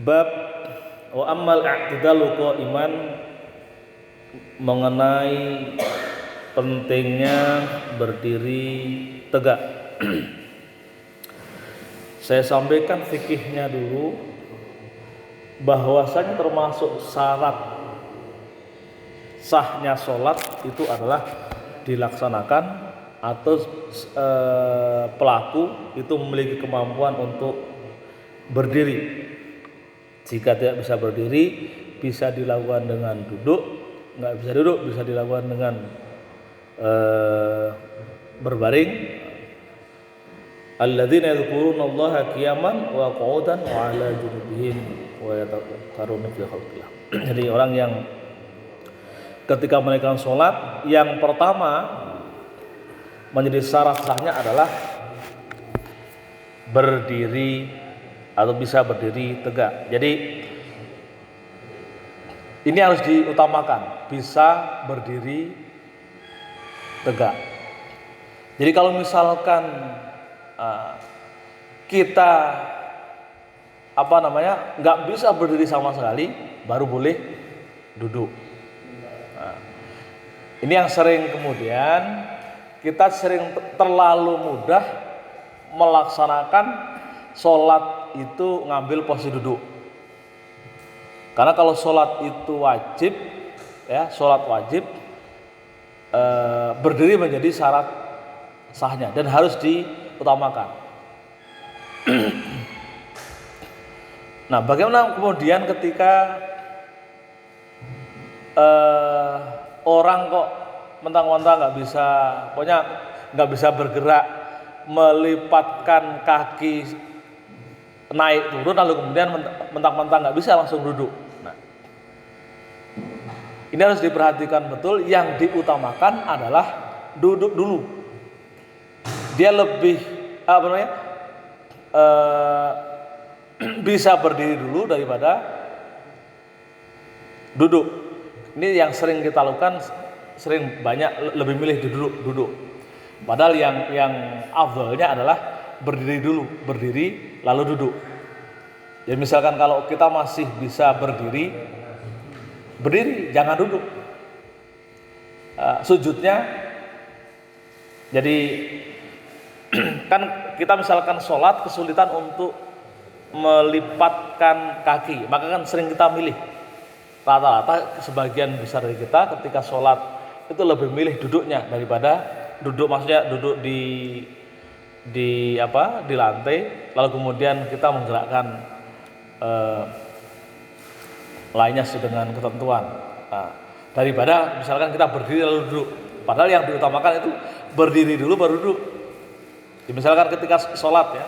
Bab wa ammal i'tidalu qa'iman, mengenai pentingnya berdiri tegak. Saya sampaikan fikihnya dulu, bahwasanya termasuk syarat sahnya sholat itu adalah dilaksanakan atau pelaku itu memiliki kemampuan untuk berdiri. Jika tidak bisa berdiri, bisa dilakukan dengan duduk. Nggak bisa duduk, bisa dilakukan dengan berbaring. Alladzina yadhkurunallaha qiyaman wa qu'udan wa 'ala junubihim wa yatafakkaruna fi khalqillah. Jadi orang yang ketika menaikkan sholat, yang pertama menjadi syarat sahnya adalah berdiri atau bisa berdiri tegak. Jadi ini harus diutamakan, bisa berdiri tegak. Jadi kalau misalkan kita nggak bisa berdiri sama sekali, baru boleh duduk. Ini yang sering kemudian kita sering terlalu mudah melaksanakan sholat itu ngambil posisi duduk. Karena kalau sholat itu wajib, ya sholat wajib, berdiri menjadi syarat sahnya dan harus diutamakan. Nah, bagaimana kemudian ketika orang kok mentang-mentang nggak bisa bergerak, melipatkan kaki naik turun, lalu kemudian mentang-mentang nggak bisa langsung duduk. Nah, ini harus diperhatikan betul. Yang diutamakan adalah duduk dulu. Dia lebih bisa berdiri dulu daripada duduk. Ini yang sering kita lakukan, sering banyak lebih milih duduk. Padahal yang afdalnya adalah berdiri dulu, berdiri lalu duduk. Jadi misalkan kalau kita masih bisa berdiri, jangan duduk. Sujudnya, jadi kan kita misalkan sholat kesulitan untuk melipatkan kaki, maka kan sering kita milih, rata-rata sebagian besar dari kita ketika sholat itu lebih milih duduknya daripada duduk, maksudnya duduk di lantai, lalu kemudian kita menggerakkan lainnya sesuai dengan ketentuan. Nah, daripada misalkan kita berdiri lalu duduk, padahal yang diutamakan itu berdiri dulu baru duduk. Misalkan ketika sholat, ya,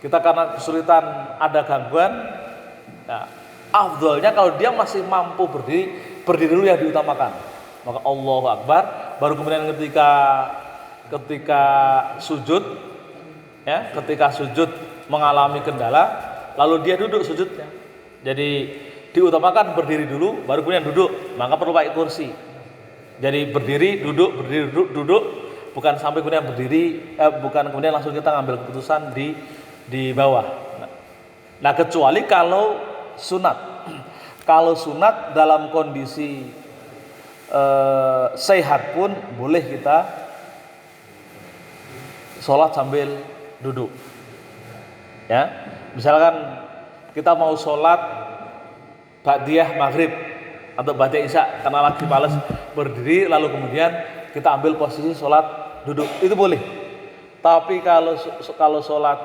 kita karena kesulitan ada gangguan, nah, afdalnya kalau dia masih mampu berdiri dulu yang diutamakan. Maka Allahu Akbar, baru kemudian ketika sujud, ya, ketika sujud mengalami kendala, lalu dia duduk sujudnya. Jadi diutamakan berdiri dulu, baru kemudian duduk. Maka perlu pakai kursi. Jadi berdiri duduk, bukan sampai kemudian bukan kemudian langsung kita ngambil keputusan di bawah. Nah, kecuali kalau sunat. Kalau sunat dalam kondisi sehat pun boleh kita sholat sambil duduk. Ya, misalkan kita mau sholat ba'diyah maghrib atau ba'diyah isya karena lagi males berdiri, lalu kemudian kita ambil posisi sholat duduk, itu boleh. Tapi kalau sholat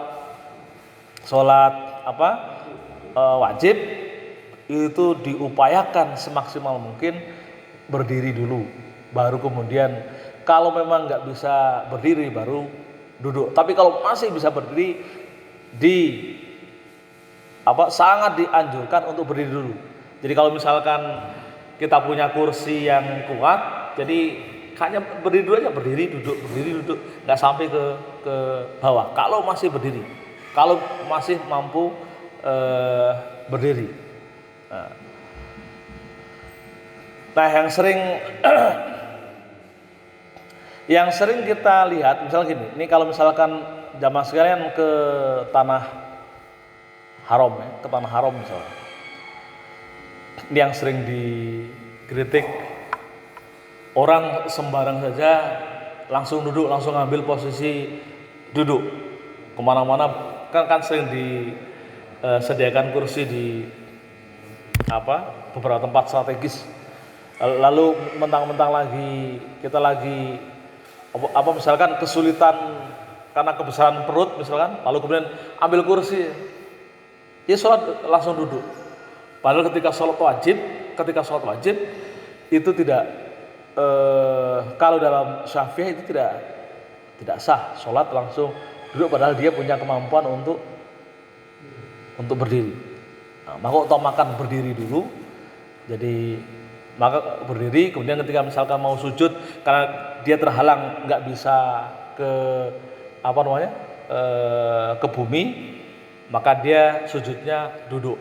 wajib itu diupayakan semaksimal mungkin berdiri dulu, baru kemudian kalau memang nggak bisa berdiri baru duduk. Tapi kalau masih bisa berdiri, sangat dianjurkan untuk berdiri dulu. Jadi kalau misalkan kita punya kursi yang kuat, jadi hanya berdiri dulu aja, berdiri duduk, nggak sampai ke bawah. Kalau masih berdiri, kalau masih mampu berdiri. Nah, yang sering kita lihat, misalnya gini, ini kalau misalkan jamaah sekalian ke tanah haram ya, ke tanah haram misalnya. Ini yang sering dikritik, orang sembarang saja langsung duduk, langsung ambil posisi duduk kemana-mana, kan sering disediakan kursi di beberapa tempat strategis. Lalu mentang-mentang lagi kita lagi misalkan kesulitan karena kebesaran perut misalkan, lalu kemudian ambil kursi, ya sholat langsung duduk. Padahal ketika sholat wajib itu tidak, kalau dalam Syafi'i itu tidak sah sholat langsung duduk, padahal dia punya kemampuan untuk berdiri. Nah, maka utamakan berdiri dulu. Jadi maka berdiri, kemudian ketika misalkan mau sujud karena dia terhalang nggak bisa ke bumi, maka dia sujudnya duduk.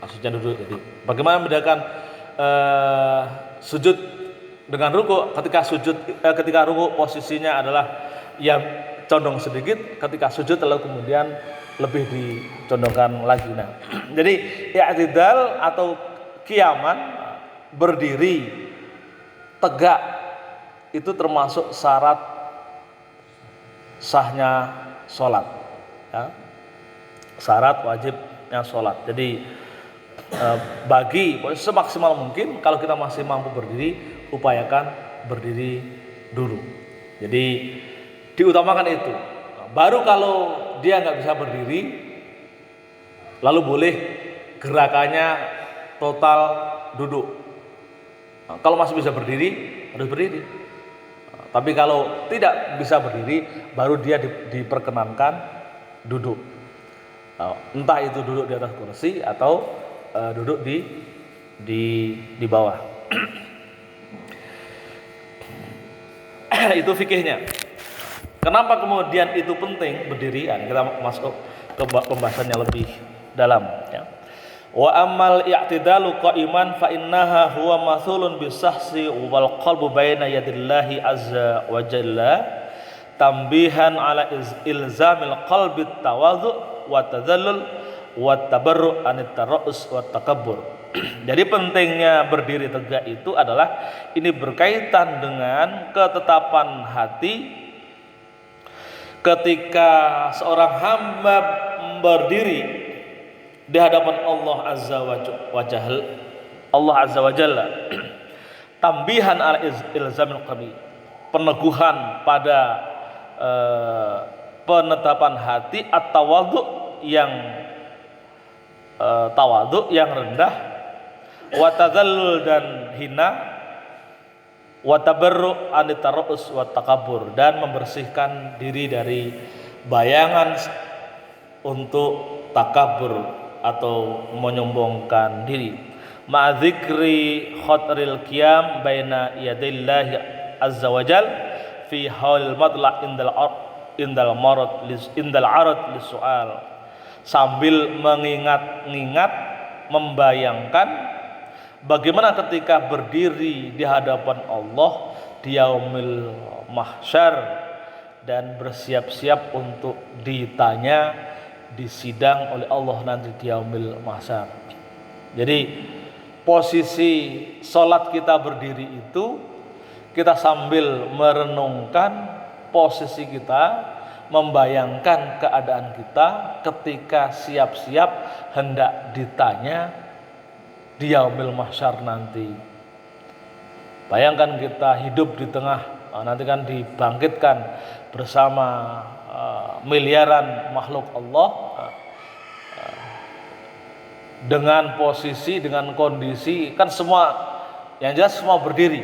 Jadi bagaimana membedakan sujud dengan ruku? Ketika ruku posisinya adalah yang condong sedikit, ketika sujud lalu kemudian lebih dicondongkan lagi. Nah, jadi i'tidal atau qiyaman, berdiri tegak, itu termasuk syarat sahnya sholat ya. Syarat wajibnya sholat. Jadi bagi semaksimal mungkin kalau kita masih mampu berdiri, upayakan berdiri dulu. Jadi diutamakan itu. Baru kalau dia nggak bisa berdiri, lalu boleh gerakannya total duduk. Nah, kalau masih bisa berdiri, harus berdiri. Nah, tapi kalau tidak bisa berdiri, baru dia diperkenankan duduk. Nah, entah itu duduk di atas kursi atau duduk di bawah. Itu fikihnya. Kenapa kemudian itu penting berdiri? Nah, kita masuk ke pembahasannya lebih dalam ya. Wa amal i'tidalu qa'iman fa innaha huwa mathulun bisahsi wal qalbu baina yadillahi azza wa jalla tambihan ala ilzamil qalbi tawadhu wa tadhallul wa tabarru anit tara'us wa takabbur. Jadi pentingnya berdiri tegak itu adalah ini berkaitan dengan ketetapan hati ketika seorang hamba berdiri di hadapan Allah Azza wa Jalla. Tambihan ala ilzamil qalbi, peneguhan pada penetapan hati at-tawadhu yang rendah, wa tadhallul dan hina, wa tabarru anit tara'us wa takabbur, dan membersihkan diri dari bayangan untuk takabur atau menyombongkan diri. Ma'dzikri khatril qiyam baina yadillahi azza wajal fi haul madla indal arad lisual, sambil mengingat-ingat, membayangkan bagaimana ketika berdiri di hadapan Allah di yaumil mahsyar dan bersiap-siap untuk ditanya, disidang oleh Allah nanti di yaumil mahsyar. Jadi posisi sholat kita berdiri itu kita sambil merenungkan posisi kita, membayangkan keadaan kita ketika siap-siap hendak ditanya di yaumil mahsyar nanti. Bayangkan kita hidup di tengah, nanti kan dibangkitkan bersama miliaran makhluk Allah, dengan posisi, dengan kondisi, kan semua yang jelas semua berdiri,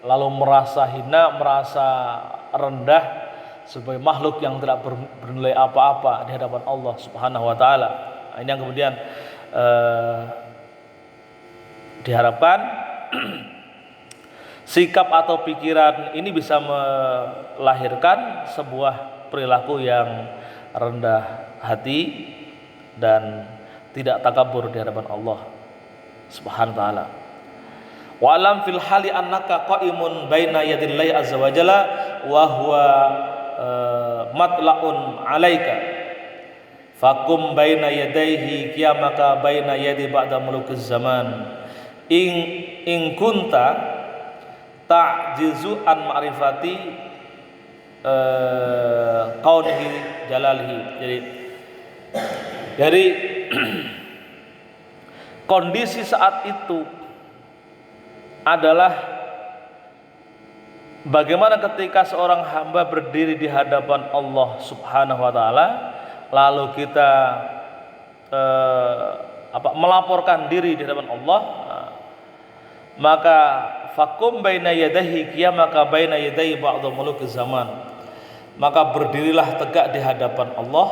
lalu merasa hina, merasa rendah sebagai makhluk yang tidak bernilai apa-apa di hadapan Allah Subhanahu wa taala. Ini yang kemudian diharapkan sikap atau pikiran ini bisa melahirkan sebuah perilaku yang rendah hati dan tidak takabur di hadapan Allah Subhanahu wa taala. Wa alam fil hali annaka qa'imun baina yadillahi azza wa jalla wa huwa matla'un 'alaika Fakum baina yadayhi qiyamaka baina yadi ba'da mulukiz zaman. In kunta ta'jizu an ma'rifati kaunihi jalalihi. Jadi kondisi saat itu adalah bagaimana ketika seorang hamba berdiri di hadapan Allah Subhanahu wa taala, lalu kita melaporkan diri di hadapan Allah, maka fakum baina yadayhi qiyamaka baina yadayi ba'dhu mulukiz zaman. Maka berdirilah tegak di hadapan Allah,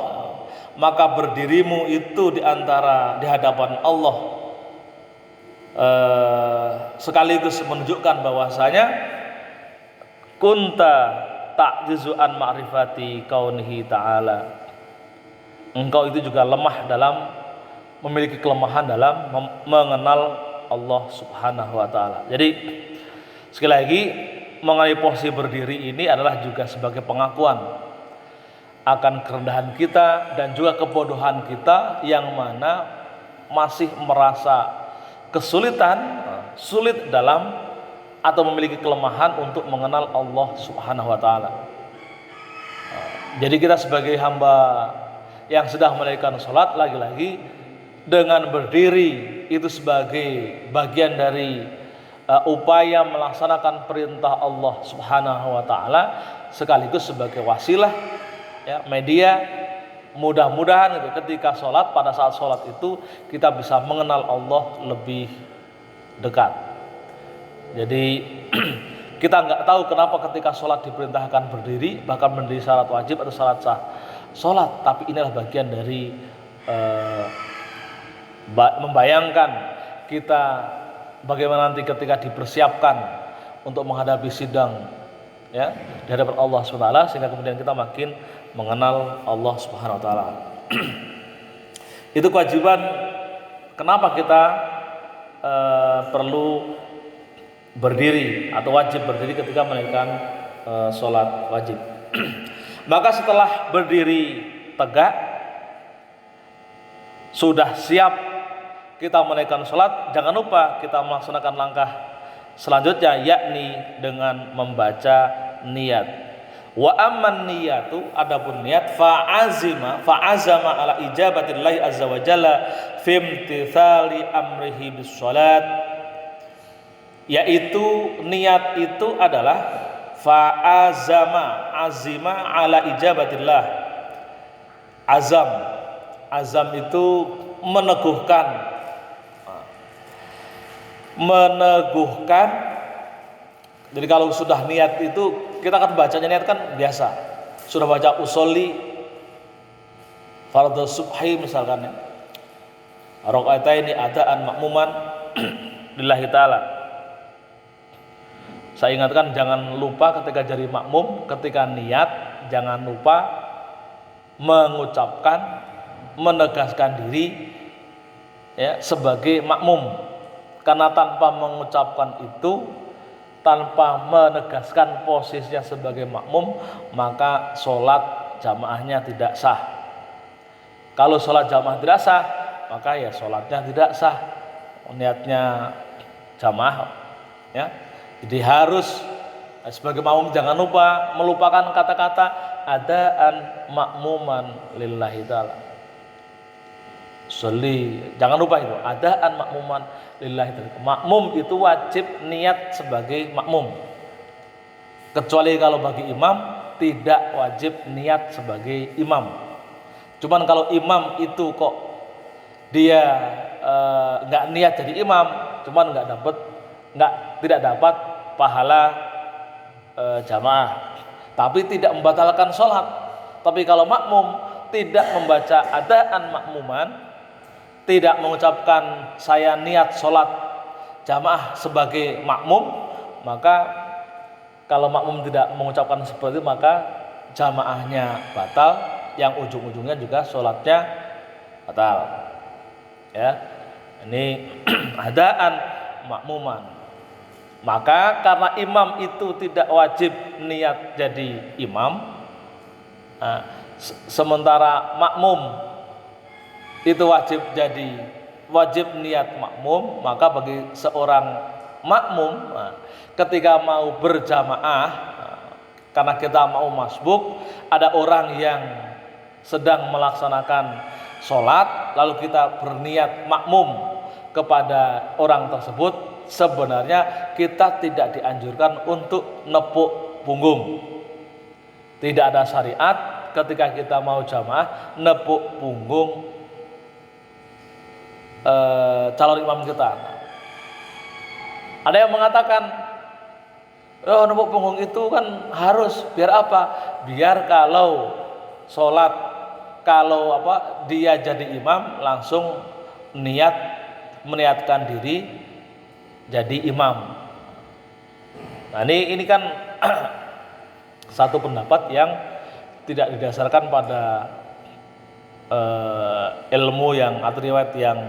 maka berdirimu itu di hadapan Allah, sekaligus menunjukkan bahwasanya kunta ta'jizu an ma'rifati kaunihi ta'ala. Engkau itu juga lemah memiliki kelemahan dalam mengenal Allah Subhanahu wa taala. Jadi sekali lagi, mengenai posisi berdiri ini adalah juga sebagai pengakuan akan kerendahan kita dan juga kebodohan kita yang mana masih merasa sulit dalam atau memiliki kelemahan untuk mengenal Allah Subhanahu wa taala. Jadi kita sebagai hamba yang sedang menunaikan salat, lagi-lagi dengan berdiri itu sebagai bagian dari upaya melaksanakan perintah Allah Subhanahu wa taala, sekaligus sebagai wasilah, ya, media. Mudah-mudahan itu ketika sholat, pada saat sholat itu kita bisa mengenal Allah lebih dekat. Jadi kita nggak tahu kenapa ketika sholat diperintahkan berdiri, bahkan berdiri syarat wajib atau syarat sah sholat, tapi inilah bagian dari membayangkan kita bagaimana nanti ketika dipersiapkan untuk menghadapi sidang, ya, di hadapan Allah SWT, sehingga kemudian kita makin mengenal Allah Subhanahu wa taala. Itu kewajiban kenapa kita perlu berdiri atau wajib berdiri ketika menunaikan sholat wajib. Maka setelah berdiri tegak, sudah siap kita menunaikan sholat, jangan lupa kita melaksanakan langkah selanjutnya, yakni dengan membaca niat. Wa amman niyatu, adapun niat, fa'azama ala ijabatillahi azza wa jalla fi imtithali amrihi bis salat, yaitu niat itu adalah azima ala ijabatillah. Azam itu meneguhkan. Jadi kalau sudah niat itu, kita kan bacanya niat kan biasa. Sudah baca usolli fardhu subhi misalkan, ya, rakaataini adaan makmuman lillahi ta'ala. Saya ingatkan, jangan lupa ketika jadi makmum, ketika niat jangan lupa mengucapkan, menegaskan diri, ya, sebagai makmum. Karena tanpa mengucapkan itu, tanpa menegaskan posisinya sebagai makmum, maka sholat jamaahnya tidak sah. Kalau sholat jamaah tidak sah, maka ya sholatnya tidak sah, niatnya jamaah, ya. Jadi harus sebagai makmum jangan lupa melupakan kata-kata adaan makmuman lillahi ta'ala. Jangan lupa itu, adaan makmuman lillahi ta'ala. Makmum itu wajib niat sebagai makmum. Kecuali kalau bagi imam tidak wajib niat sebagai imam. Cuman kalau imam itu kok dia nggak niat jadi imam, cuman tidak dapat pahala jamaah, tapi tidak membatalkan sholat. Tapi kalau makmum tidak membaca adaan makmuman, tidak mengucapkan saya niat sholat jamaah sebagai makmum, maka kalau makmum tidak mengucapkan seperti itu, maka jamaahnya batal, yang ujung-ujungnya juga sholatnya batal. Ya, ini adaan makmuman. Maka karena imam itu tidak wajib niat jadi imam, sementara makmum itu wajib niat makmum, maka bagi seorang makmum ketika mau berjamaah, karena kita mau masbuk, ada orang yang sedang melaksanakan sholat, lalu kita berniat makmum kepada orang tersebut, sebenarnya kita tidak dianjurkan untuk nepuk punggung. Tidak ada syariat ketika kita mau jamaah nepuk punggung calon imam kita. Ada yang mengatakan, nepuk punggung itu kan harus biar apa? Biar kalau sholat, dia jadi imam langsung meniatkan diri jadi imam. Nah ini kan satu pendapat yang tidak didasarkan pada ilmu yang atau riwayat yang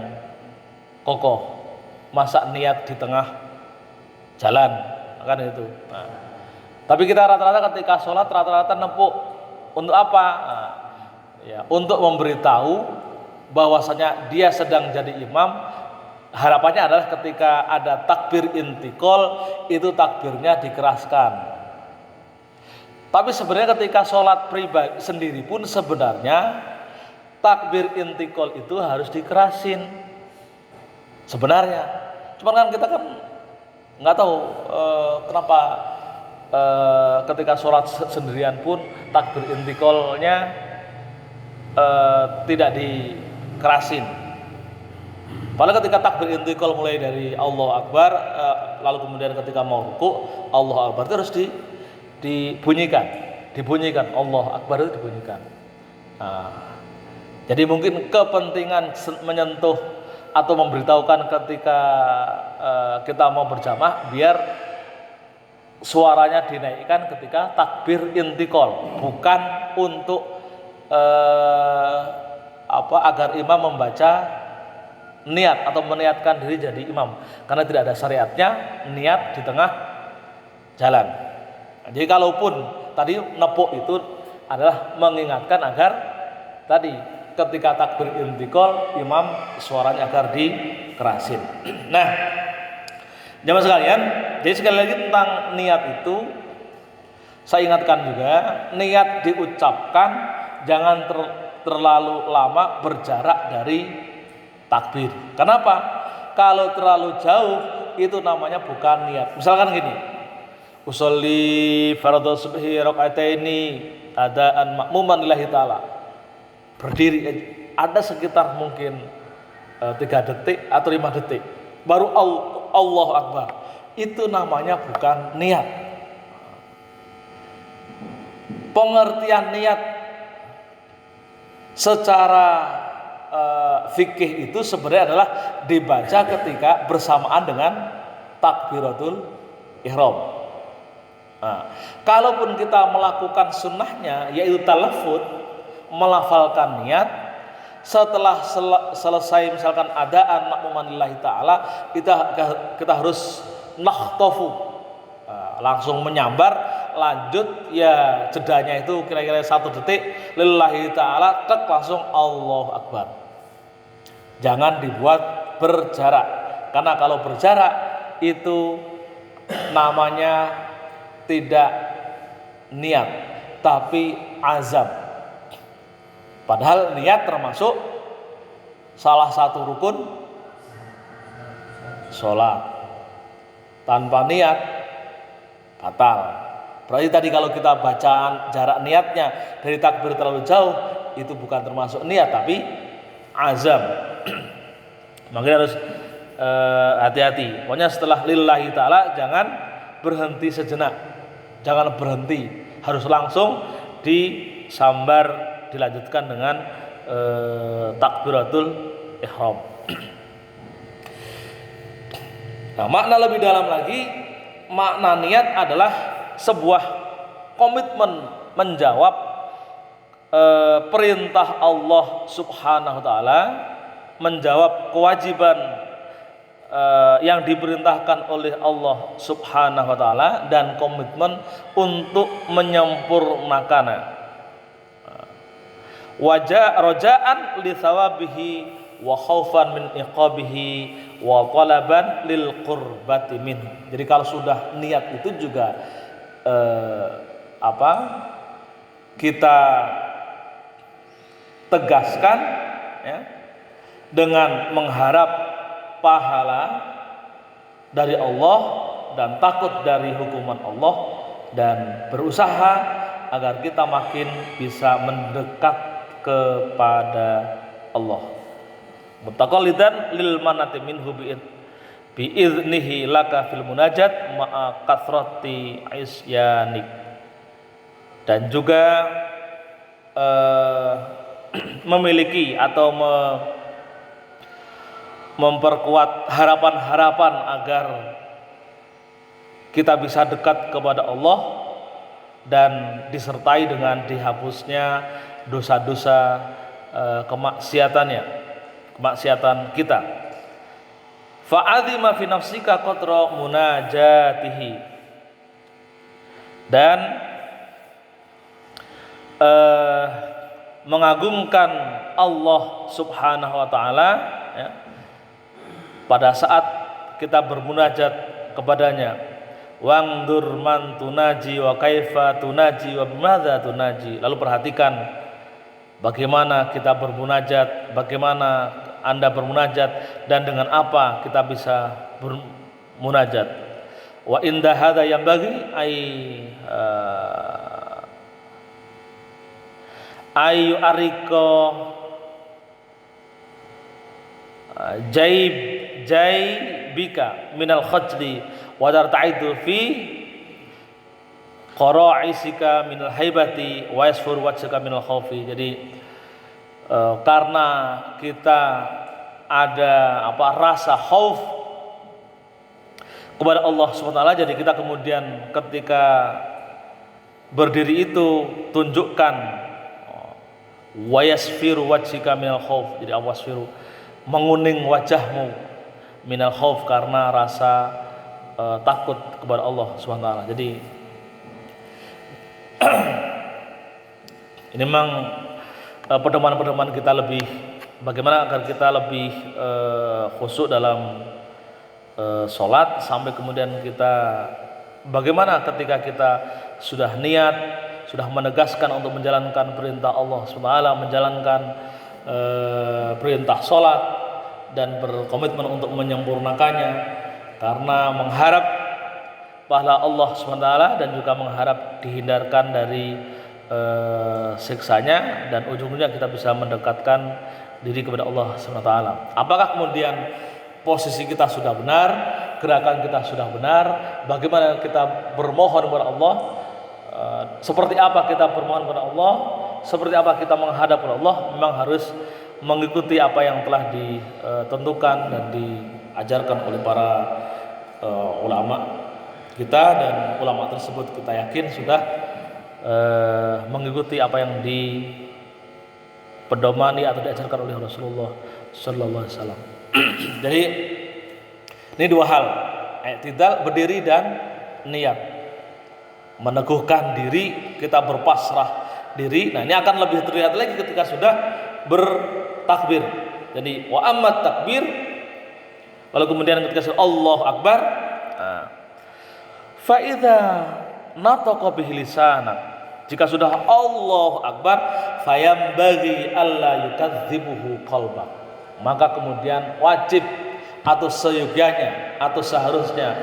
kokoh. Masa niat di tengah jalan, kan itu. Nah, tapi kita rata-rata ketika sholat rata-rata nepuk untuk apa? Nah, ya, untuk memberitahu bahwasanya dia sedang jadi imam. Harapannya adalah ketika ada takbir intikal itu takbirnya dikeraskan. Tapi sebenarnya ketika sholat pribadi sendiri pun sebenarnya takbir intikal itu harus dikerasin sebenarnya. Cuma kan kita kan nggak tahu kenapa ketika sholat sendirian pun takbir intikalnya tidak dikerasin. Padahal ketika takbir intikal mulai dari Allahu Akbar, lalu kemudian ketika mau ruku, Allahu Akbar itu harus dibunyikan, Allahu Akbar itu dibunyikan. Nah, jadi mungkin kepentingan menyentuh atau memberitahukan ketika kita mau berjamaah biar suaranya dinaikkan ketika takbir intikal, bukan untuk agar imam membaca niat atau meniatkan diri jadi imam, karena tidak ada syariatnya niat di tengah jalan. Jadi kalaupun tadi nepuk itu adalah mengingatkan agar tadi ketika takbir intikal imam suaranya agar dikerasin. Nah, jamaah sekalian, jadi sekali lagi tentang niat itu saya ingatkan juga, niat diucapkan jangan terlalu lama berjarak dari takbir. Kenapa? Kalau terlalu jauh itu namanya bukan niat. Misalkan gini, usolli fardhu subhi rakaataini adaan makmuman lillahi ta'ala. Berdiri ada sekitar mungkin 3 detik atau 5 detik baru Allahu Akbar. Itu namanya bukan niat. Pengertian niat secara fikih itu sebenarnya adalah dibaca ketika bersamaan dengan takbiratul ihram. Nah, kalaupun kita melakukan sunnahnya yaitu talaffuz, melafalkan niat, setelah selesai misalkan adaan makmuman lillahi ta'ala, kita harus nakhtofu, langsung menyambar, lanjut ya jedanya itu kira-kira 1 detik lillahi ta'ala, langsung Allahu Akbar. Jangan dibuat berjarak, karena kalau berjarak itu namanya tidak niat tapi azam. Padahal niat termasuk salah satu rukun sholat. Tanpa niat batal. Berarti tadi kalau kita bacaan jarak niatnya dari takbir terlalu jauh, itu bukan termasuk niat tapi azam. Makanya harus hati-hati. Pokoknya setelah lillahi ta'ala jangan berhenti sejenak, jangan berhenti, harus langsung disambar, dilanjutkan dengan takbiratul ihram. Nah, makna lebih dalam lagi, makna niat adalah sebuah komitmen menjawab perintah Allah Subhanahu wa taala, menjawab kewajiban yang diperintahkan oleh Allah Subhanahu wa taala, dan komitmen untuk menyempurnakannya. rajaan li thawabihi wa khaufan min iqabihi wa talaban lil qurbati min. Jadi kalau sudah niat itu juga kita tegaskan ya, dengan mengharap pahala dari Allah dan takut dari hukuman Allah dan berusaha agar kita makin bisa mendekat kepada Allah. Mutaqallidan lil manati minhu bi idnihi laka fil munajat ma'a kathrati isyanik. Dan juga memiliki atau memperkuat harapan-harapan agar kita bisa dekat kepada Allah dan disertai dengan dihapusnya dosa-dosa kemaksiatan kita. Fa'azima fi nafsika qadra munajatihi. Dan mengagungkan Allah Subhanahu wa taala ya, pada saat kita bermunajat kepadanya. Wangdur man tunaji wa kaifa tunaji wa bimadza tunaji. Lalu perhatikan bagaimana kita bermunajat, bagaimana Anda bermunajat dan dengan apa kita bisa bermunajat. Wa inda hadza yanbaghi ayu ariko jaybika minal khajli wa tarta'idu fi qara'isika minal haibati wa yasfur wajhaka minal khaufi. Jadi karena kita ada rasa khauf kepada Allah SWT, jadi kita kemudian ketika berdiri itu tunjukkan wa yasfiru wajhika minal khauf. Jadi awasfiru, menguning wajahmu minal khauf, karena rasa takut kepada Allah SWT. Jadi ini memang pedoman-pedoman kita lebih bagaimana agar kita lebih khusyuk dalam sholat, sampai kemudian kita bagaimana ketika kita sudah niat, sudah menegaskan untuk menjalankan perintah Allah SWT, menjalankan perintah sholat dan berkomitmen untuk menyempurnakannya karena mengharap pahala Allah SWT dan juga mengharap dihindarkan dari siksanya, dan ujungnya kita bisa mendekatkan diri kepada Allah SWT. Apakah kemudian posisi kita sudah benar, gerakan kita sudah benar, bagaimana kita bermohon kepada Allah, seperti apa kita bermohon kepada Allah, seperti apa kita menghadap kepada Allah, memang harus mengikuti apa yang telah ditentukan dan diajarkan oleh para ulama kita, dan ulama tersebut kita yakin sudah mengikuti apa yang dipedomani atau diajarkan oleh Rasulullah Sallallahu Alaihi Wasallam. Jadi ini dua hal, i'tidal berdiri dan niat, meneguhkan diri, kita berpasrah diri. Nah ini akan lebih terlihat lagi ketika sudah bertakbir. Jadi wa ammat takbir, lalu kemudian ketika Allahu Akbar, fa idza nataqa bihi lisanak, jika sudah Allahu Akbar, fayambaghi alla yukadzibuhu qalbak, maka kemudian wajib atau seyogyanya atau seharusnya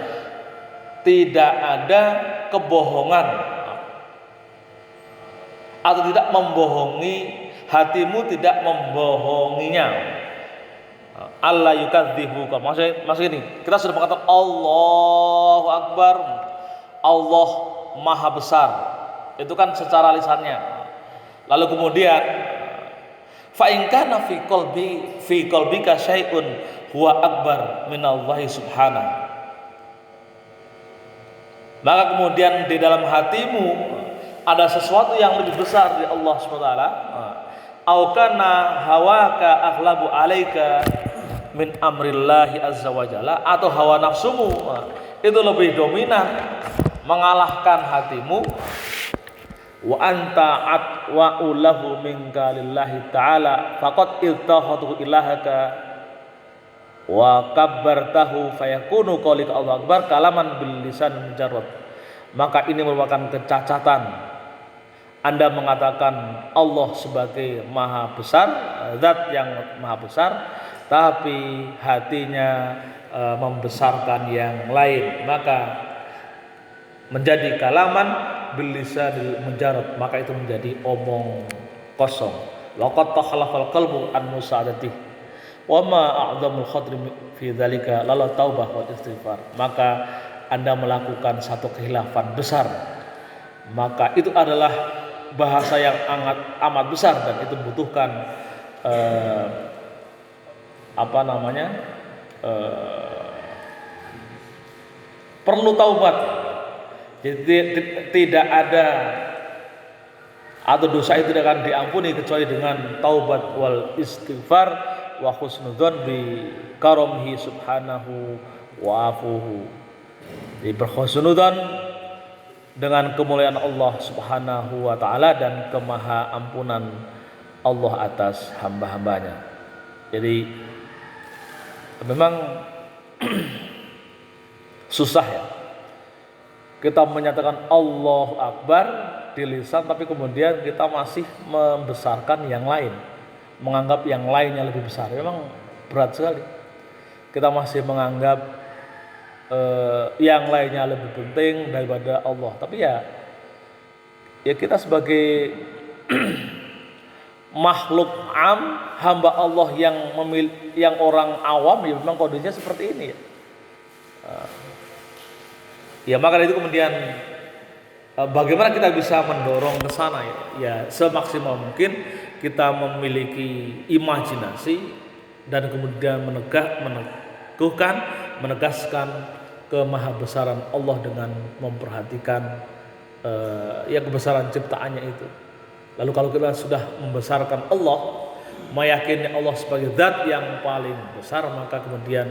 tidak ada kebohongan atau tidak membohongi hatimu, tidak membohonginya. Allah yukadzibu. Maksud ini kita sudah mengatakan Allahu Akbar, Allah Maha Besar, itu kan secara lisannya. Lalu kemudian fa in kana fi qalbika syai'un huwa akbar minallahi subhanahu, maka kemudian di dalam hatimu ada sesuatu yang lebih besar dari Allah SWT, au kana hawaka aghlabu alaika min amrillahi azza wa jalla, atau hawa nafsumu itu lebih dominan mengalahkan hatimu, wa anta atwa'u lahu minka lillahi ta'ala faqad iltahatu ilahaka wa kabbartahu fayakunu qaulika Allahu akbar kalaman bil lisan mujarrad. Maka ini merupakan kecacatan Anda mengatakan Allah sebagai maha besar, zat yang maha besar, tapi hatinya membesarkan yang lain, maka menjadi kalaman bil lisanil mujarrad, maka itu menjadi omong kosong. Laqad takhalafal qalbu an musa'adati wa ma a'dhamul khatri fi dzalika lalla taubah wa istighfar. Maka Anda melakukan satu khilafan besar, maka itu adalah bahasa yang amat besar dan itu butuhkan perlu taubat. Jadi tidak ada atau dosa itu tidak akan diampuni kecuali dengan taubat wal istighfar wa husnudzon bi karomihi subhanahu wa afuhu. Jadi berhusnudzon dengan kemuliaan Allah subhanahu wa ta'ala dan kemaha ampunan Allah atas hamba-hambanya. Jadi memang susah ya kita menyatakan Allahu Akbar di lisan, tapi kemudian kita masih membesarkan yang lain, menganggap yang lainnya lebih besar. Memang berat sekali. Kita masih menganggap yang lainnya lebih penting daripada Allah. Tapi ya kita sebagai makhluk hamba Allah yang orang awam, ya memang kondisinya seperti ini ya. Ya maka itu kemudian bagaimana kita bisa mendorong ke sana ya semaksimal mungkin kita memiliki imajinasi dan kemudian menegaskan kemahabesaran Allah dengan memperhatikan kebesaran ciptaannya itu. Lalu kalau kita sudah membesarkan Allah, meyakini Allah sebagai zat yang paling besar, maka kemudian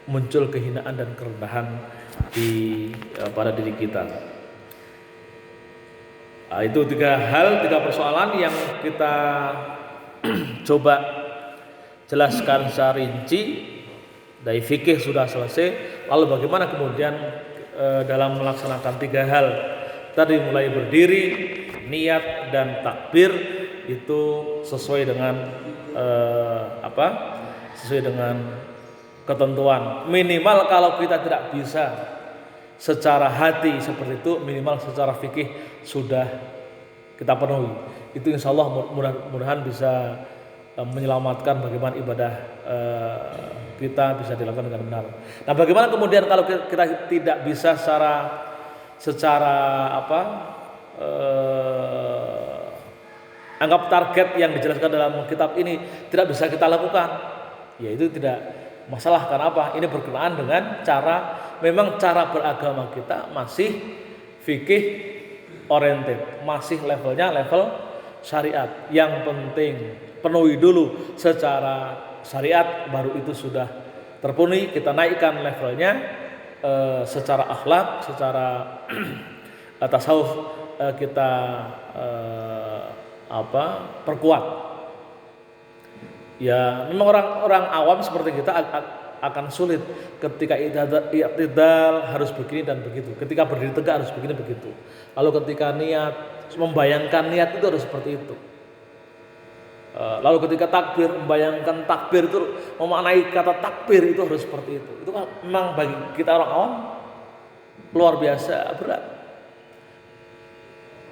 muncul kehinaan dan kerendahan pada diri kita. Itu tiga persoalan yang kita coba jelaskan secara rinci. Dari fikih sudah selesai, lalu bagaimana kemudian dalam melaksanakan tiga hal tadi, mulai berdiri, niat dan takbir, itu sesuai dengan sesuai dengan ketentuan. Minimal kalau kita tidak bisa secara hati seperti itu, minimal secara fikih sudah kita penuhi. Itu insya Allah mudah-mudahan bisa menyelamatkan bagaimana ibadah kita bisa dilakukan dengan benar. Nah, bagaimana kemudian kalau kita tidak bisa secara anggap target yang dijelaskan dalam kitab ini tidak bisa kita lakukan? Ya itu tidak masalah. Karena apa? Ini berkenaan dengan memang cara beragama kita masih fikih oriented, masih levelnya level syariat. Yang penting penuhi dulu secara syariat, baru itu sudah terpenuhi, kita naikkan levelnya secara akhlak, secara tasawuf kita perkuat. Ya memang orang awam seperti kita akan sulit ketika i'tidal harus begini dan begitu, ketika berdiri tegak harus begini begitu, lalu ketika niat, membayangkan niat itu harus seperti itu. Lalu ketika takbir, membayangkan takbir itu, memaknai kata takbir itu harus seperti itu. Itu kan memang bagi kita orang awam luar biasa berat.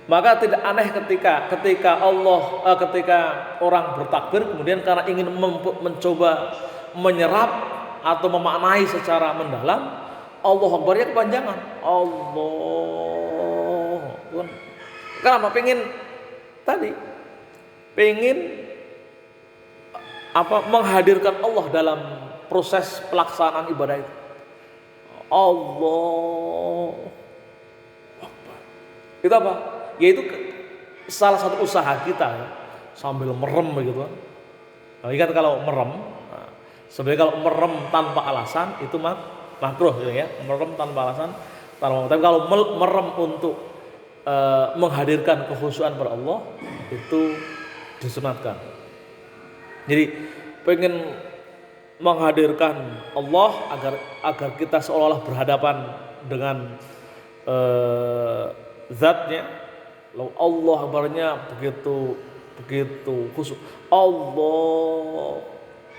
Maka tidak aneh ketika orang bertakbir kemudian karena ingin mencoba menyerap atau memaknai secara mendalam, Allahu Akbar-nya kepanjangan. Allah. Kenapa? Pengen menghadirkan Allah dalam proses pelaksanaan ibadah itu. Allah Akbar. Itu apa? Yaitu salah satu usaha kita ya, sambil merem begitu. Nah, ingat kalau merem, sebenarnya kalau merem tanpa alasan itu makruh gitu ya. Merem tanpa alasan, tapi kalau merem untuk menghadirkan kekhusyuan pada Allah itu disunatkan. Jadi pengen menghadirkan Allah agar kita seolah-olah berhadapan dengan zatnya. Lalu Allah kabarnya begitu khusyuk. Allah.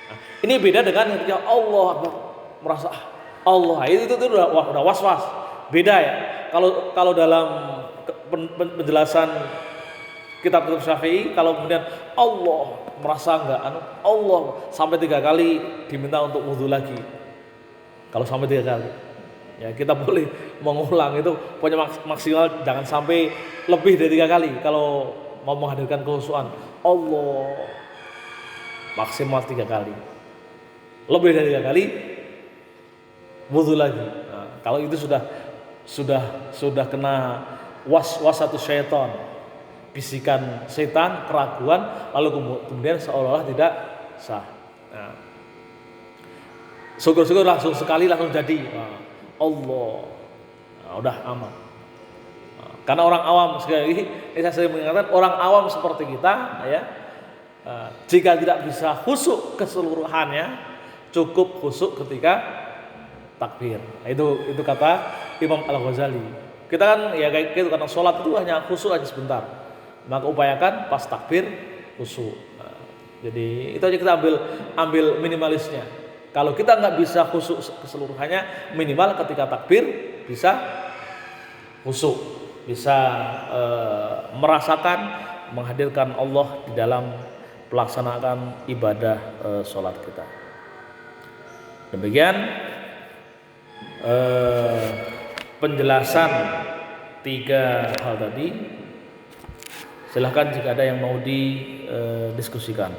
Nah, ini beda dengan ketika Allah Akbar merasa Allah. Itu udah was-was. Beda ya. Kalau dalam penjelasan kitab Syafi'i, kalau kemudian Allah merasa enggak Allah sampai 3 kali diminta untuk wudhu lagi. Kalau sampai 3 kali, ya kita boleh mengulang, itu pokoknya maksimal jangan sampai lebih dari 3 kali. Kalau mau menghadirkan kekhusyuan, Allah maksimal 3 kali. Lebih dari 3 kali wudhu lagi. Nah, kalau itu sudah kena waswasatus syaitan, bisikan setan, keraguan, lalu kemudian seolah-olah tidak sah. Nah, syukur-syukur langsung sekali langsung jadi. Allah, nah, udah aman. Nah, karena orang awam, sekali lagi saya sering mengatakan orang awam seperti kita, ya, jika tidak bisa khusyuk keseluruhannya, cukup khusyuk ketika takbir. Nah, itu kata Imam Al-Ghazali. Kita kan ya kayak gitu, karena sholat itu hanya khusyuk aja sebentar. Maka upayakan pas takbir khusyuk. Nah, jadi itu aja kita ambil minimalisnya. Kalau kita nggak bisa khusyuk keseluruhannya, minimal ketika takbir bisa khusyuk, bisa merasakan menghadirkan Allah di dalam pelaksanaan ibadah sholat kita. Demikian penjelasan 3 hal tadi. Silahkan jika ada yang mau didiskusikan.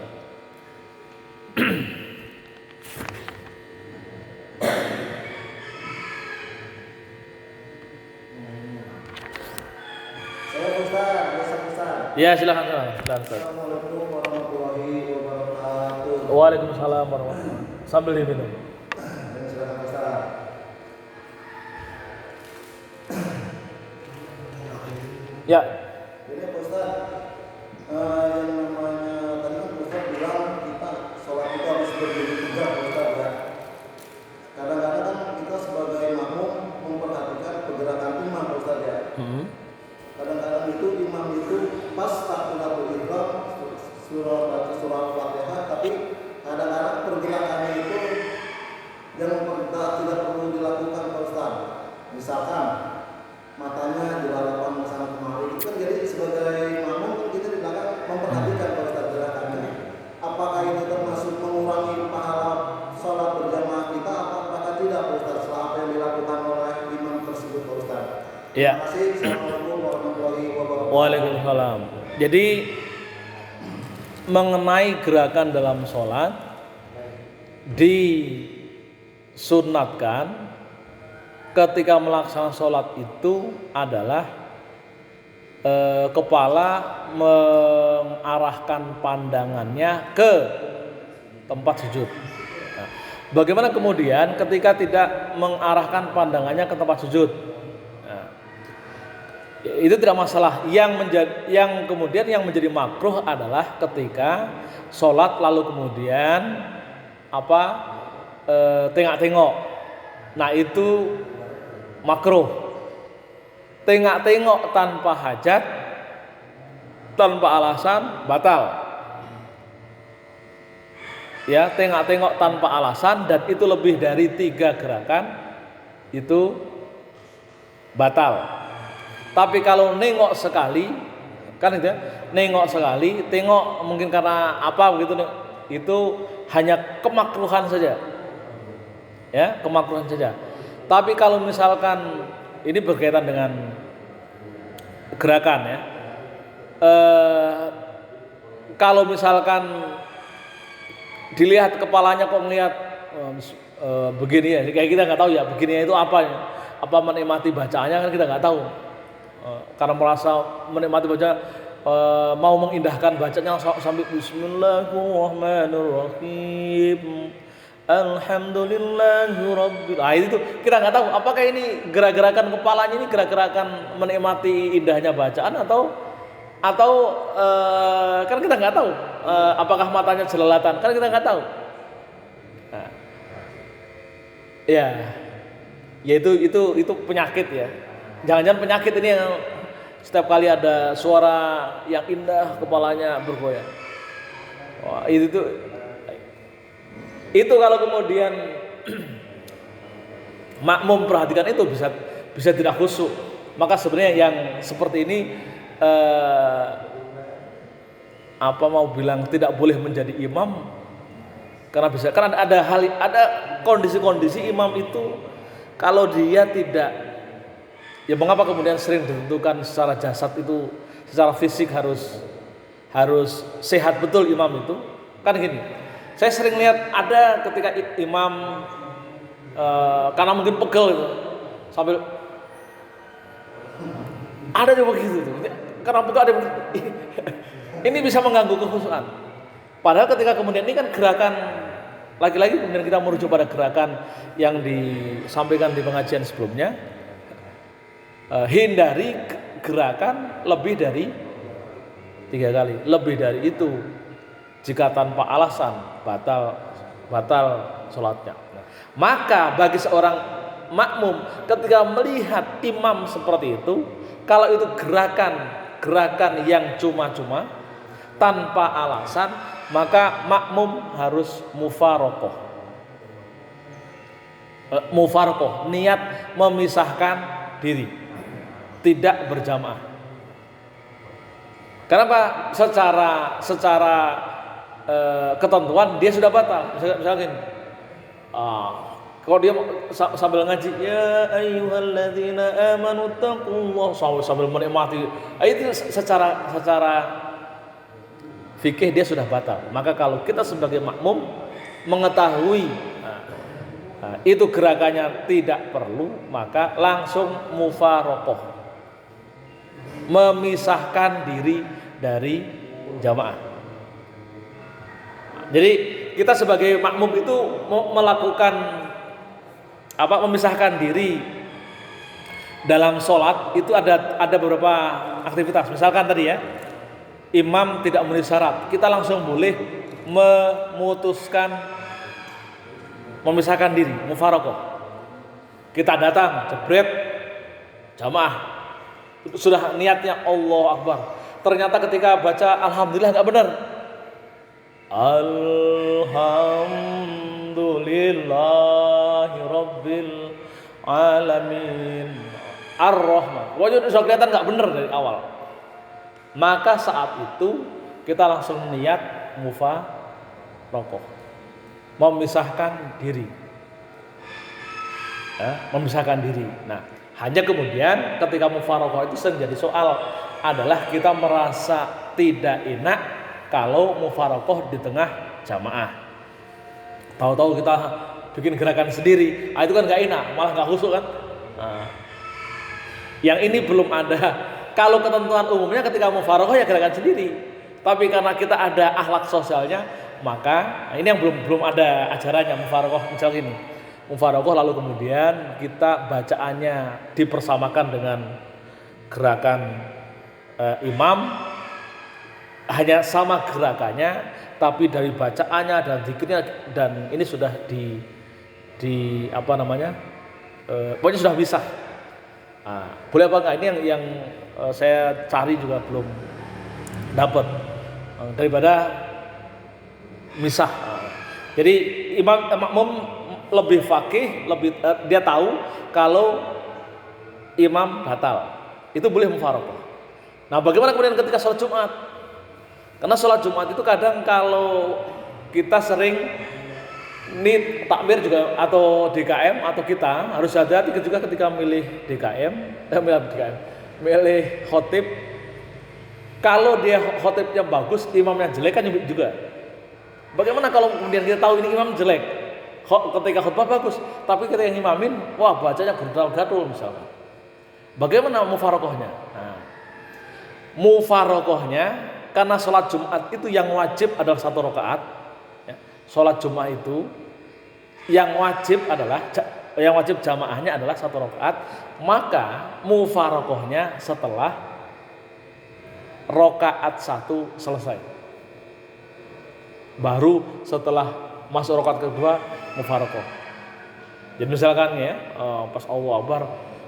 Ya, silakan. Assalamualaikum warahmatullahi wabarakatuh. Waalaikumsalam warahmatullahi wabarakatuh. Sambil diminum. Silakan Ustaz. Ya. Jadi Pak Ustaz, yang namanya tadi kan Ustaz bilang kita sholat itu harus berdiri tegak, Pak Ustaz, ya. Kadang-kadang kan kita sebagai makmum memperhatikan pergerakan imam, Pak Ustaz, ya. Kadang-kadang itu imam itu pas takbiratul ihram surah Fatihah, tapi kadang-kadang pergerakannya itu yang tidak perlu dilakukan, Pak Ustaz. Misalkan matanya dilalapkan ke sana kemari, itu kan jadi sebagai makmum kan kita di belakang memperhatikan Pak Ustaz gerakannya. Apakah itu termasuk mengurangi pahala sholat berjamaah kita, apakah tidak Pak Ustaz setelah apa yang dilakukan oleh imam tersebut, Pak Ustaz? Ya. Terima kasih. Assalamualaikum warahmatullahi wabarakatuh. Waalaikumsalam. Jadi mengenai gerakan dalam sholat disunatkan ketika melaksanakan sholat itu adalah kepala mengarahkan pandangannya ke tempat sujud. Nah, bagaimana kemudian ketika tidak mengarahkan pandangannya ke tempat sujud? Nah, itu tidak masalah. Yang kemudian yang menjadi makruh adalah ketika sholat lalu kemudian tengok-tengok. Nah, itu makruh. Tengok-tengok tanpa hajat, tanpa alasan, batal. Ya, tengok-tengok tanpa alasan dan itu lebih dari 3 gerakan itu batal. Tapi kalau nengok sekali, kan itu ya, nengok sekali, tengok mungkin karena apa begitu, itu hanya kemakruhan saja. Ya, kemakruhan saja. Tapi kalau misalkan ini berkaitan dengan gerakan, ya, kalau misalkan dilihat kepalanya kok ngelihat begini ya, kayak kita nggak tahu ya begini itu apa ya, apa menikmati bacaannya kan kita nggak tahu, karena merasa menikmati baca, mau mengindahkan bacanya sampai Bismillahirrahmanirrahim. Alhamdulillahirabbil. Ah itu kita nggak tahu apakah ini gerak-gerakan kepalanya ini gerak-gerakan menikmati indahnya bacaan atau kan kita nggak tahu apakah matanya jelalatan, kan kita nggak tahu. Nah, ya, ya itu penyakit ya. Jangan-jangan penyakit ini yang setiap kali ada suara yang indah kepalanya bergoyang. Wah, itu kalau kemudian makmum perhatikan itu bisa tidak khusyuk. Maka sebenarnya yang seperti ini apa mau bilang tidak boleh menjadi imam karena ada kondisi-kondisi imam itu kalau dia tidak, ya mengapa kemudian sering ditentukan secara jasad itu, secara fisik harus sehat betul imam itu kan gini. Saya sering lihat ada ketika imam karena mungkin pegel itu sambil ada juga begitu tuh. Karena pegel ada ini bisa mengganggu kekhusyukan. Padahal ketika kemudian ini kan gerakan lagi-lagi kemudian kita merujuk pada gerakan yang disampaikan di pengajian sebelumnya, hindari gerakan lebih dari 3 kali. Lebih dari itu jika tanpa alasan batal sholatnya. Maka bagi seorang makmum ketika melihat imam seperti itu, kalau itu gerakan yang cuma-cuma tanpa alasan, maka makmum harus mufarokoh. Mufarokoh, niat memisahkan diri, tidak berjamaah. Kenapa? Secara ketentuan dia sudah batal. Misalnya gini, kalau dia sambil ngaji ya ayyuhalladzina amanu taqullah sambil menikmati, itu secara fikih dia sudah batal. Maka kalau kita sebagai makmum mengetahui itu gerakannya tidak perlu, maka langsung mufarokoh, memisahkan diri dari jamaah. Jadi kita sebagai makmum itu melakukan memisahkan diri dalam sholat itu ada beberapa aktivitas. Misalkan tadi ya, imam tidak memenuhi syarat, kita langsung boleh memutuskan memisahkan diri, mufarokoh. Kita datang, jebret, jamaah, sudah niatnya Allah Akbar. Ternyata ketika baca alhamdulillah nggak benar. Alhamdulillahirabbil alamin ar-rahman. Wajah sudah kelihatan nggak benar dari awal. Maka saat itu kita langsung niat mufarokoh, memisahkan diri, memisahkan diri. Nah, hanya kemudian ketika mufarokoh itu sering jadi soal adalah kita merasa tidak enak kalau mufarokoh di tengah jamaah. Tahu-tahu kita bikin gerakan sendiri, itu kan nggak enak, malah nggak khusyuk kan. Yang ini belum ada. Kalau ketentuan umumnya ketika mufarokoh ya gerakan sendiri. Tapi karena kita ada akhlak sosialnya, maka ini yang belum ada ajarannya mufarokoh. Misal gini, mufarokoh lalu kemudian kita bacaannya dipersamakan dengan gerakan imam, hanya sama gerakannya, tapi dari bacaannya dan zikirnya dan ini sudah pokoknya sudah bisa. Boleh apa enggak? Ini yang saya cari juga belum dapat, daripada misah. Jadi makmum lebih fakih, dia tahu kalau imam batal, itu boleh mufarokoh. Nah, bagaimana kemudian ketika sholat Jumat? Karena sholat Jumat itu kadang kalau kita sering ini takmir juga atau DKM atau kita harus hati-hati juga ketika milih milih khotib. Kalau dia khotibnya bagus, imamnya jelek kan juga. Bagaimana kalau kemudian kita tahu ini imam jelek? Ketika khutbah bagus, tapi ketika yang imamin, wah bacanya gatul misalnya. Bagaimana mufarokohnya? Nah, mufarokohnya karena sholat Jumat itu yang wajib adalah 1 rakaat. Sholat Jumat itu yang wajib jamaahnya adalah 1 rakaat, maka mufarokohnya setelah rakaat 1 selesai. Baru setelah masuk rakaat kedua mufarokoh. Jadi misalkan ya, pas Allah Akbar,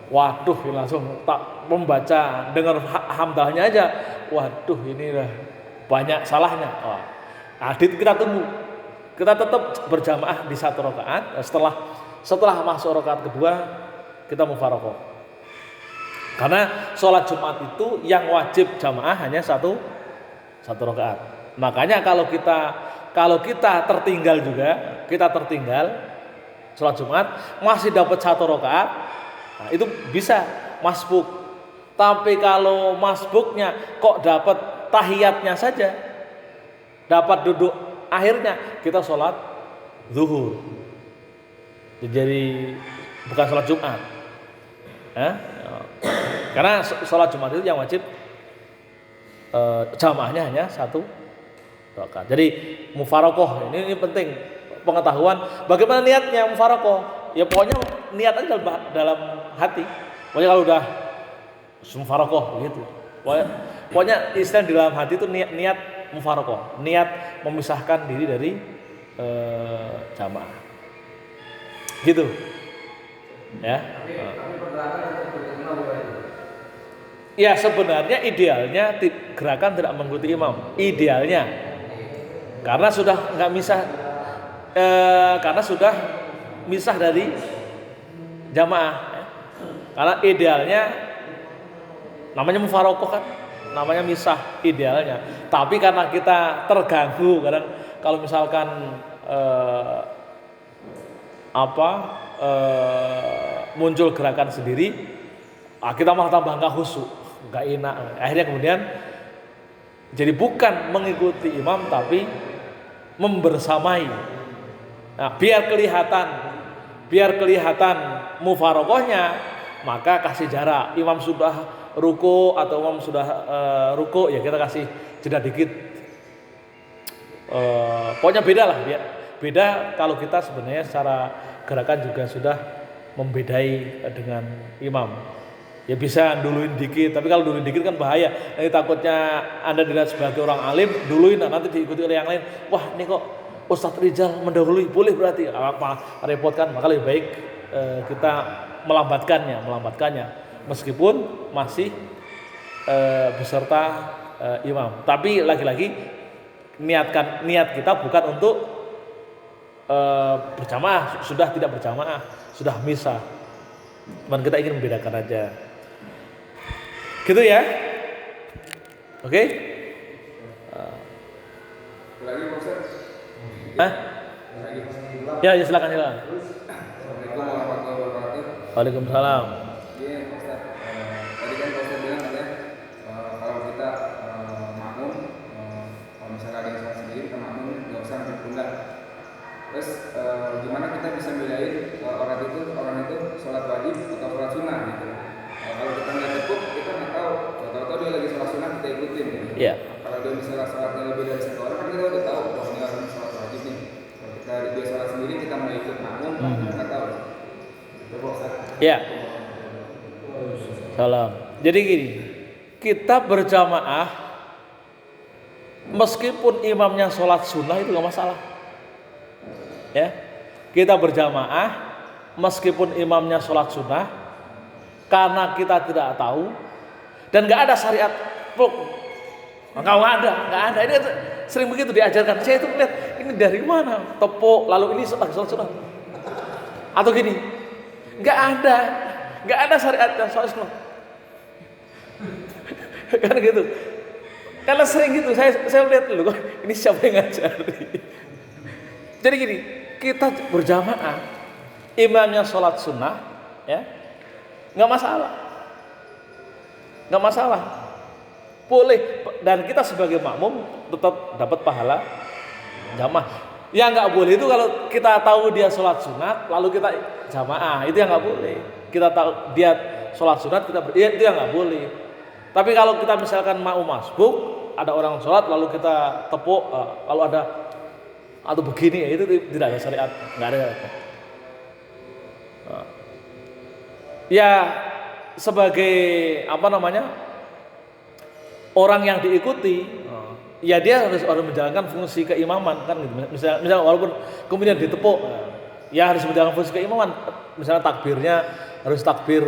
waduh langsung tak membaca dengar hamdahnya aja, waduh ini udah banyak salahnya. Nah, kita tunggu, kita tetap berjamaah di 1 rakaat. Setelah masuk rakaat kedua kita mufarokoh. Karena sholat Jumat itu yang wajib jamaah hanya satu rakaat. Makanya kalau kita tertinggal sholat Jumat masih dapat 1 rakaat, nah itu bisa masbuk. Tapi kalau masbuknya kok dapat tahiyatnya saja, dapat duduk akhirnya, kita sholat zuhur. Jadi bukan sholat Jumat. Karena sholat Jumat itu yang wajib jamaahnya hanya 1 rakaat. Jadi mufarokoh ini penting pengetahuan bagaimana niatnya mufarokoh. Ya pokoknya niat aja dalam hati. Pokoknya kalau udah mufarokoh gitu. Pokoknya istilah di dalam hati itu niat mufarokoh, niat memisahkan diri dari jamaah. Gitu. Ya. Ya sebenarnya idealnya gerakan tidak mengikuti imam. Idealnya. Karena sudah nggak misah, karena sudah misah dari jamaah. Karena idealnya namanya mufarokoh kan, namanya misah idealnya. Tapi karena kita terganggu kadang kalau misalkan muncul gerakan sendiri, kita malah tambah nggak khusyuk, nggak enak. Akhirnya kemudian jadi bukan mengikuti imam tapi membersamai. Nah, biar kelihatan mufarokohnya, maka kasih jarak. Imam sudah ruku atau imam sudah ruku, ya kita kasih jeda dikit. Pokoknya beda lah, beda kalau kita sebenarnya secara gerakan juga sudah membedai dengan imam. Ya bisa duluin dikit, tapi kalau duluin dikit kan bahaya. Nanti takutnya Anda dilihat sebagai orang alim, duluin nanti diikuti oleh yang lain. Wah, ini kok Ustadz Rizal mendahului, boleh berarti apa repot kan? Maka lebih baik kita melambatkannya meskipun masih beserta imam. Tapi lagi-lagi niat kita bukan untuk berjamaah, sudah tidak berjamaah, sudah misah. Cuman kita ingin membedakan aja. Gitu ya. Oke? Lagi Ustaz. Hah? Ya, silakan. Assalamualaikum warahmatullahi wabarakatuh. Waalaikumsalam. Iya Ustaz. Tadi kan Ustaz bilang katanya kalau kita makmum, kalau misalnya ada yang sholat sendiri kita makmum nggak usah ambil pundak. Terus gimana kita bisa bedain orang itu sholat wajib atau sholat sunnah gitu? Kalau kita nggak tekuk, kita nggak tahu. Tahu-tahu dia lagi sholat sunnah kita ikutin. Gitu. Iya. Kalau dia misalnya sholatnya lebih dari 1 orang, kan kita udah tahu bahwa ini orang sholat wajib nih. Kalau kita dia sholat sendiri, kita mau ikut makmum, kita nggak tahu. Coba Ustaz. Ya. Salam. Jadi gini, kita berjamaah meskipun imamnya sholat sunnah itu nggak masalah. Ya, kita berjamaah meskipun imamnya sholat sunnah, karena kita tidak tahu dan nggak ada syariat nggak ada. Ini sering begitu diajarkan. Saya itu melihat ini dari mana tepuk lalu ini sholat sunnah atau gini, nggak ada syariat dan sholat sunnah. Kan gitu. Karena sering gitu saya lihat dulu, ini siapa yang ngajari. Jadi gini, kita berjamaah, imamnya sholat sunnah, ya, nggak masalah, boleh. Dan kita sebagai makmum tetap dapat pahala jamaah. Yang nggak boleh itu kalau kita tahu dia sholat sunat, lalu kita jamaah, itu yang nggak boleh. Kita tahu dia sholat sunat, itu yang nggak boleh. Tapi kalau kita misalkan mau masbuk, ada orang sholat lalu kita tepuk, kalau ada atau begini, ya itu tidak ada syariat, nggak ada. Ya sebagai orang yang diikuti, ya dia harus menjalankan fungsi keimaman kan gitu. Misal walaupun kemudian ditepuk, ya harus menjalankan fungsi keimaman. Misalnya takbirnya harus takbir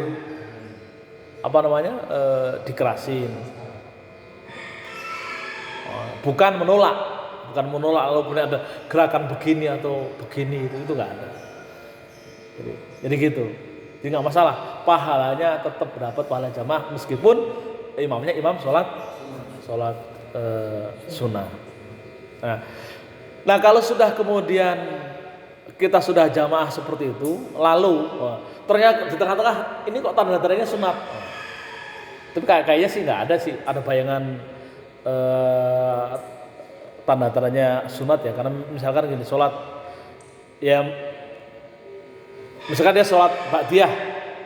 dikerasin, bukan menolak walaupun ada gerakan begini atau begini itu nggak ada. Jadi gitu. Jadi nggak masalah, pahalanya tetap dapat pahala jamaah meskipun imamnya imam sholat sunnah. Nah kalau sudah kemudian kita sudah jamaah seperti itu, lalu ternyata di tengah-tengah ini kok tanda-tandanya sunat. Tapi kayaknya sih nggak ada sih, ada bayangan tanda-tandanya sunat ya, karena misalkan gini sholat ya. Misalkan dia sholat ba'diyah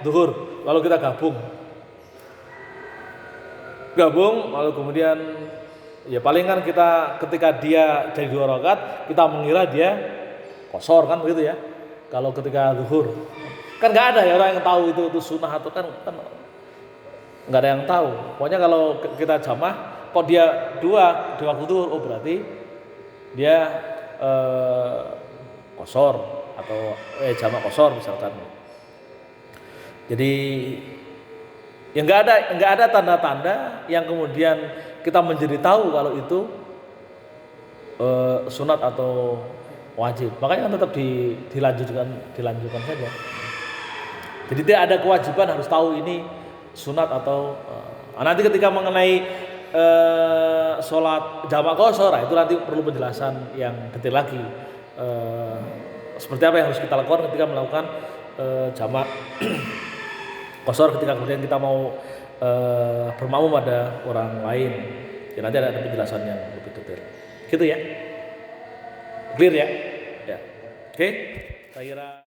zuhur, lalu kita gabung lalu kemudian ya palingan kita ketika dia jadi 2 rakaat kita mengira dia qashar kan begitu ya. Kalau ketika zuhur kan nggak ada ya orang yang tahu itu sunnah atau kan nggak ada yang tahu. Pokoknya kalau kita jamaah kok dia di waktu zuhur, oh berarti dia qashar atau jamak qashar misalkan. Jadi ya nggak ada tanda-tanda yang kemudian kita menjadi tahu kalau itu sunat atau wajib. Makanya kan tetap dilanjutkan saja. Jadi tidak ada kewajiban harus tahu ini sunat atau nanti ketika mengenai sholat jamak qashar itu nanti perlu penjelasan yang detail lagi. Seperti apa yang harus kita lakukan ketika melakukan jamak qashar ketika kemudian kita mau bermakmum pada orang lain. Ya nanti ada penjelasan yang lebih detail. Gitu ya. Clear ya? Ya. Oke. Saya kira